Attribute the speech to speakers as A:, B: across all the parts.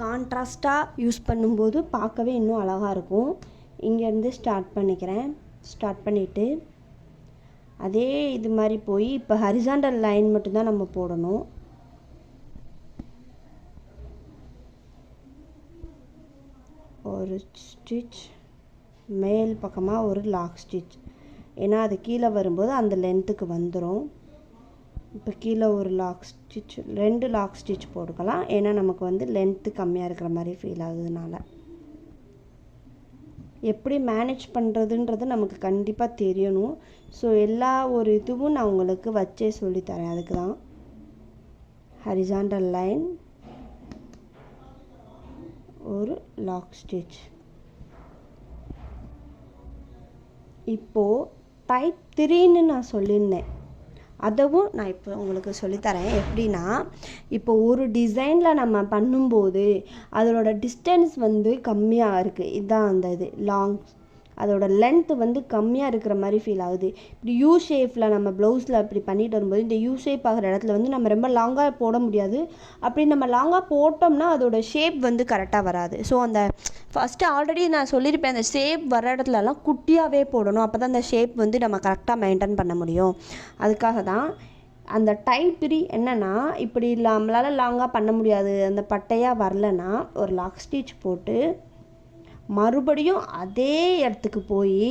A: கான்ட்ராஸ்ட்டாக use பண்ணும்போது பார்க்கவே இன்னும் அழகாக இருக்கும். இங்கேருந்து ஸ்டார்ட் பண்ணிக்கிறேன். ஸ்டார்ட் பண்ணிவிட்டு அதே இது மாதிரி போய் இப்போ ஹரிசாண்டல் லைன் மட்டும்தான் நம்ம போடணும். ஒரு ஸ்டிச் மேல் பக்கமாக ஒரு லாக் ஸ்டிச், ஏன்னா அது கீழே வரும்போது அந்த லென்த்துக்கு வந்துடும். இப்போ கீழே ஒரு லாக் ஸ்டிச், 2 லாக் ஸ்டிச் போட்டுக்கலாம், ஏன்னா நமக்கு வந்து லென்த்து கம்மியாக இருக்கிற மாதிரி ஃபீல் ஆகுதுனால. எப்படி மேனேஜ் பண்ணுறதுன்றது நமக்கு கண்டிப்பாக தெரியணும். ஸோ எல்லா ஒரு இதுவும் நான் உங்களுக்கு வச்சே சொல்லித்தரேன். அதுக்கு தான் ஹரிசாண்டல் லைன், ஒரு லாக் ஸ்டிச். இப்போது டைப் 3ன்னு நான் சொல்லியிருந்தேன், அதவும் நான் இப்போ உங்களுக்கு சொல்லித்தரேன். எப்படின்னா, இப்போ ஒரு டிசைனில் நம்ம பண்ணும்போது அதோட டிஸ்டன்ஸ் வந்து கம்மியாக இருக்குது. இதுதான் அந்த இது லாங், அதோட லென்த்து வந்து கம்மியாக இருக்கிற மாதிரி ஃபீல் ஆகுது. இப்படி யூ ஷேப்பில் நம்ம ப்ளவுஸில் இப்படி பண்ணிட்டு வரும்போது இந்த யூ ஷேப் ஆகிற இடத்துல வந்து நம்ம ரொம்ப லாங்காக போட முடியாது. அப்படி நம்ம லாங்காக போட்டோம்னா அதோட ஷேப் வந்து கரெக்டாக வராது. ஸோ அந்த ஃபஸ்ட்டு ஆல்ரெடி நான் சொல்லியிருப்பேன், அந்த ஷேப் வர இடத்துலலாம் குட்டியாகவே போடணும். அப்போ தான் அந்த ஷேப் வந்து நம்ம கரெக்டாக மெயின்டைன் பண்ண முடியும். அதுக்காக தான் அந்த டைப் 3 என்னென்னா, இப்படி நம்மளால் லாங்காக பண்ண முடியாது, அந்த பட்டையாக வரலன்னா ஒரு லாக் ஸ்டிச் போட்டு மறுபடியும் அதே இடத்துக்கு போய்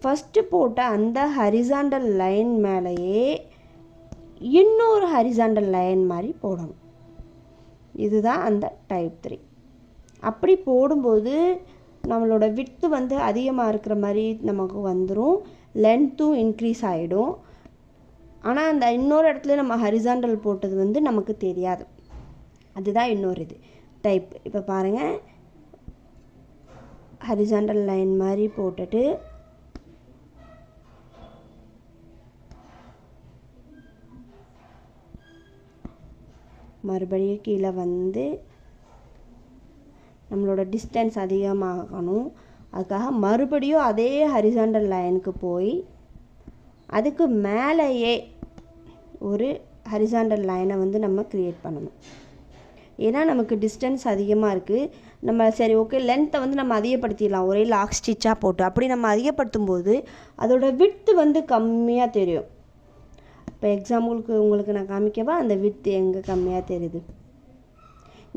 A: ஃபஸ்ட்டு போட்ட அந்த ஹரிசாண்டல் லைன் மேலேயே இன்னொரு ஹரிசாண்டல் லைன் மாதிரி போடணும். இதுதான் அந்த டைப் 3. அப்படி போடும்போது நம்மளோட விட்த்து வந்து அதிகமாக இருக்கிற மாதிரி நமக்கு வந்துடும், லென்த்தும் இன்க்ரீஸ் ஆகிடும். ஆனால் அந்த இன்னொரு இடத்துல நம்ம ஹரிசாண்டல் போட்டது வந்து நமக்கு தெரியாது. அதுதான் இன்னொரு இது டைப். இப்போ பாருங்கள், ஹரிசாண்டல் லைன் மாதிரி போட்டுட்டு மறுபடியும் கீழே வந்து நம்மளோட டிஸ்டன்ஸ் அதிகமாகணும். அதுக்காக மறுபடியும் அதே ஹரிசாண்டல் லைனுக்கு போய் அதுக்கு மேலேயே ஒரு ஹரிசாண்டல் லைனை வந்து நம்ம க்ரியேட் பண்ணணும். ஏன்னா நமக்கு டிஸ்டன்ஸ் அதிகமாக இருக்குது. நம்ம சரி ஓகே லென்த்தை வந்து நம்ம அதிகப்படுத்திடலாம் ஒரே லாக் ஸ்டிச்சாக போட்டு. அப்படி நம்ம அதிகப்படுத்தும் போது அதோட விட்த்து வந்து கம்மியாக தெரியும். இப்போ எக்ஸாம்பிளுக்கு உங்களுக்கு நான் காமிக்கவா, அந்த விட்த்து எங்கே கம்மியாக தெரியுது.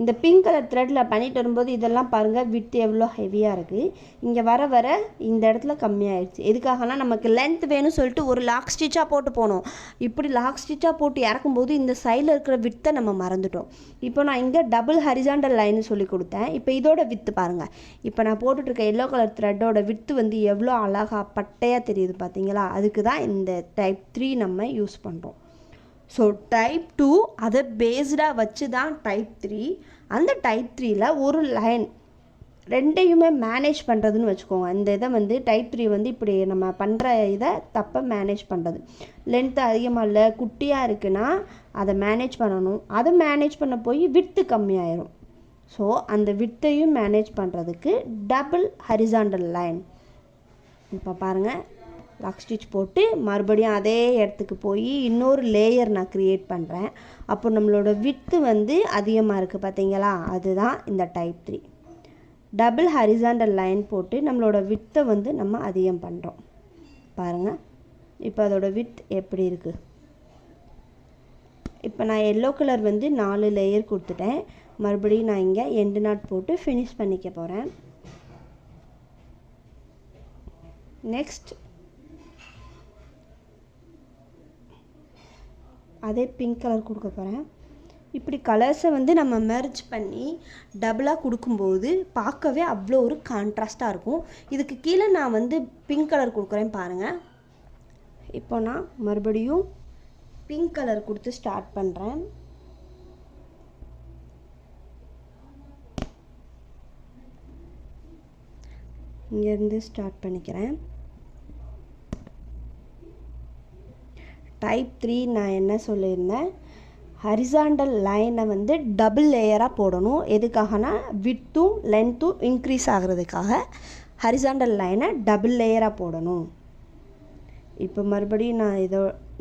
A: இந்த பிங்க் கலர் த்ரெட்டில் பண்ணிட்டு வரும்போது இதெல்லாம் பாருங்கள், விட்த்து எவ்வளோ ஹெவியாக இருக்குது. இங்கே வர வர இந்த இடத்துல கம்மியாகிடுச்சு. எதுக்காகனா நமக்கு லென்த் வேணும்னு சொல்லிட்டு ஒரு லாக் ஸ்டிச்சாக போட்டு போனோம். இப்படி லாக் ஸ்டிச்சாக போட்டு இறக்கும்போது இந்த சைடில் இருக்கிற விட்த்தை நம்ம மறந்துட்டோம். இப்போ நான் இங்கே டபுள் ஹரிசாண்டல் லைன்னு சொல்லி கொடுத்தேன். இப்போ இதோட விட்த்து பாருங்கள், இப்போ நான் போட்டுட்ருக்க எல்லோ கலர் த்ரெட்டோட விட்த்து வந்து எவ்வளோ அழகாக பட்டையாக தெரியுது பார்த்தீங்களா. அதுக்கு தான் இந்த டைப் 3 நம்ம யூஸ் பண்ணுறோம். ஸோ டைப் 2 அதை பேஸ்டாக வச்சு தான் டைப் 3. அந்த டைப் 3ல் ஒரு லைன் ரெண்டையுமே மேனேஜ் பண்ணுறதுன்னு வச்சுக்கோங்க. இந்த இதை வந்து டைப் 3 வந்து இப்படி நம்ம பண்ணுற இதை தப்பை மேனேஜ் பண்ணுறது. லென்த்து அதிகமாக இல்லை குட்டியாக இருக்குன்னா அதை மேனேஜ் பண்ணணும். அதை மேனேஜ் பண்ண போய் விட்த்து கம்மியாயிரும். ஸோ அந்த விட்த்தையும் மேனேஜ் பண்ணுறதுக்கு டபுள் ஹரிசாண்டல் லைன். இப்போ பாருங்கள், லாக் ஸ்டிச் போட்டு மறுபடியும் அதே இடத்துக்கு போய் இன்னொரு லேயர் நான் க்ரியேட் பண்ணுறேன். அப்போ நம்மளோட விட்த்து வந்து அதிகமாக இருக்குது பார்த்தீங்களா. அதுதான் இந்த டைப் 3. டபுள் ஹரிசாண்டல் லைன் போட்டு நம்மளோட விட்த்தை வந்து நம்ம அதிகம் பண்ணுறோம். பாருங்கள் இப்போ அதோட விட்த் எப்படி இருக்குது. இப்போ நான் எல்லோ கலர் வந்து 4 லேயர் கொடுத்துட்டேன். மறுபடியும் நான் இங்கே எண்டு நாட் போட்டு ஃபினிஷ் பண்ணிக்க போகிறேன். நெக்ஸ்ட் அதே பிங்க் கலர் கொடுக்க போகிறேன். இப்படி கலர்ஸை வந்து நம்ம மெர்ஜ் பண்ணி டபுளாக கொடுக்கும்போது பார்க்கவே அவ்வளோ ஒரு கான்ட்ராஸ்ட்டாக இருக்கும். இதுக்கு கீழே நான் வந்து பிங்க் கலர் கொடுக்குறேன் பாருங்கள். இப்போ நான் மறுபடியும் பிங்க் கலர் கொடுத்து ஸ்டார்ட் பண்ணுறேன். இங்கேருந்து ஸ்டார்ட் பண்ணிக்கிறேன். டைப் 3 நான் என்ன சொல்லியிருந்தேன், ஹரிசாண்டல் லைனை வந்து டபுள் லேயராக போடணும். எதுக்காகனா விட்த்தும் லென்த்தும் இன்க்ரீஸ் ஆகிறதுக்காக ஹரிசாண்டல் லைனை டபுள் லேயராக போடணும். இப்போ மறுபடியும் நான்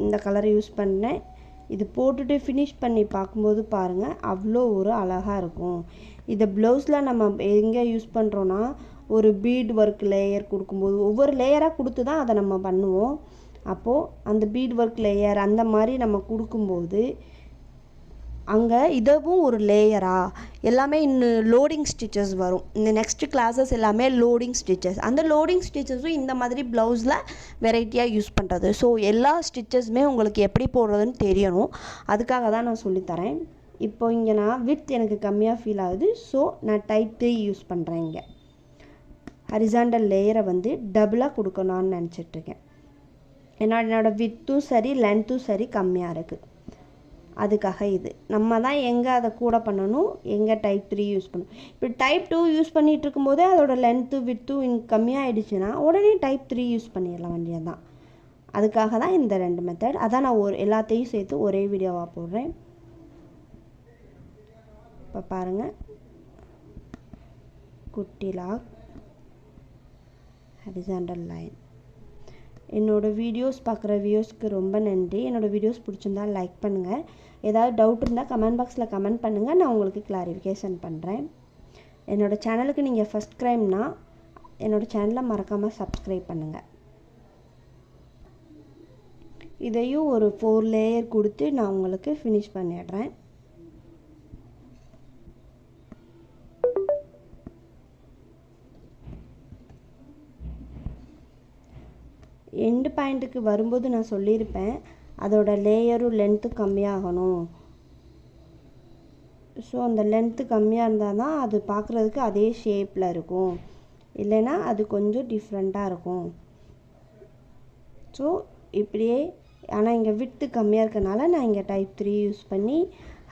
A: இந்த கலரை யூஸ் பண்ணேன். இது போட்டுட்டு ஃபினிஷ் பண்ணி பார்க்கும்போது பாருங்கள் அவ்வளோ ஒரு அழகாக இருக்கும். இதை ப்ளவுஸில் நம்ம எங்கே யூஸ் பண்ணுறோன்னா ஒரு பீட் ஒர்க் லேயர் கொடுக்கும்போது ஒவ்வொரு லேயராக கொடுத்து தான் அதை நம்ம பண்ணுவோம். அப்போது அந்த பீட் ஒர்க் லேயர் அந்த மாதிரி நம்ம கொடுக்கும்போது அங்கே இதுவும் ஒரு லேயரா எல்லாமே இன்னும் லோடிங் ஸ்டிச்சஸ் வரும். இந்த நெக்ஸ்ட் கிளாஸஸ் எல்லாமே லோடிங் ஸ்டிச்சஸ். அந்த லோடிங் ஸ்டிச்சஸும் இந்த மாதிரி ப்ளவுஸில் வெரைட்டியாக யூஸ் பண்ணுறது. ஸோ எல்லா ஸ்டிச்சஸுமே உங்களுக்கு எப்படி போடுறதுன்னு தெரியணும். அதுக்காக தான் நான் சொல்லித்தரேன். இப்போ இங்கே நான் வித் எனக்கு கம்மியாக ஃபீல் ஆகுது. ஸோ நான் டைப் 3 யூஸ் பண்ணுறேன். இங்கே ஹரிசாண்டல் லேயரை வந்து டபுளாக கொடுக்கணும்னு நினச்சிட்ருக்கேன். என்னோடய வித்தும் சரி லென்த்தும் சரி கம்மியாக இருக்குது. அதுக்காக இது நம்ம தான் எங்கே அதை கூட பண்ணணும், எங்கே டைப் 3 யூஸ் பண்ணணும். இப்போ டைப் 2 யூஸ் பண்ணிகிட்டு இருக்கும்போதே அதோட லென்த்து வித்தும் கம்மியாகிடுச்சுன்னா உடனே டைப் 3 யூஸ் பண்ணிடலாம் வேண்டியது தான். அதுக்காக தான் இந்த 2 மெத்தட். அதான் நான் எல்லாத்தையும் சேர்த்து ஒரே வீடியோவாக போடுறேன். இப்போ பாருங்கள், குட்டி லாக், ஹரிசாண்டல் லைன். என்னோடய வீடியோஸ் பார்க்குற வியூஸ்க்கு ரொம்ப நன்றி. என்னோடய வீடியோஸ் பிடிச்சிருந்தால் லைக் பண்ணுங்கள். ஏதாவது டவுட் இருந்தால் கமெண்ட் பாக்ஸில் கமெண்ட் பண்ணுங்கள், நான் உங்களுக்கு கிளாரிஃபிகேஷன் பண்ணுறேன். என்னோடய சேனலுக்கு நீங்கள் ஃபஸ்ட் டைம்னா என்னோடய சேனலை மறக்காமல் சப்ஸ்கிரைப் பண்ணுங்கள். இதையும் ஒரு 4 லேயர் கொடுத்து நான் உங்களுக்கு ஃபினிஷ் பண்ணிடுறேன். எண்டு பாயிண்ட்டுக்கு வரும்போது நான் சொல்லியிருப்பேன் அதோட லேயரும் லென்த்து கம்மியாகணும். ஸோ அந்த லென்த்து கம்மியாக இருந்தால் தான் அது பார்க்குறதுக்கு அதே ஷேப்பில் இருக்கும், இல்லைன்னா அது கொஞ்சம் டிஃப்ரெண்ட்டாக இருக்கும். ஸோ இப்படியே, ஆனால் இங்கே விட்த்து கம்மியாக இருக்கனால நான் இங்கே டைப் 3 யூஸ் பண்ணி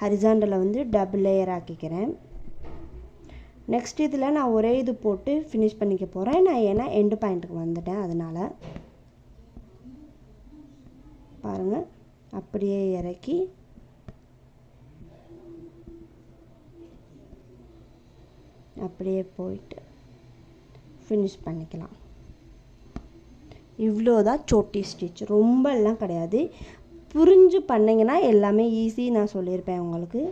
A: ஹரிசாண்டலை வந்து டபுள் லேயர் ஆக்கிக்கிறேன். நெக்ஸ்ட் இதில் நான் ஒரே இது போட்டு ஃபினிஷ் பண்ணிக்க போகிறேன். நான் ஏன்னா எண்டு பாயிண்ட்டுக்கு வந்துட்டேன். அதனால் பாருங்கள், அப்படியே இறக்கி அப்படியே போயிட்டு ஃபினிஷ் பண்ணிக்கலாம். இவ்வளோதான் சோட்டி ஸ்டிச். ரொம்ப எல்லாம் கிடையாது. புரிஞ்சு பண்ணிங்கன்னா எல்லாமே ஈஸி நான் சொல்லியிருப்பேன் உங்களுக்கு.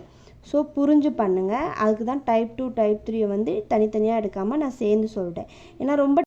A: ஸோ புரிஞ்சு பண்ணுங்கள். அதுக்கு தான் டைப் 2 டைப் 3 வந்து தனித்தனியாக எடுக்காமல் நான் சேர்ந்து சொல்லிட்டேன். ஏன்னா ரொம்ப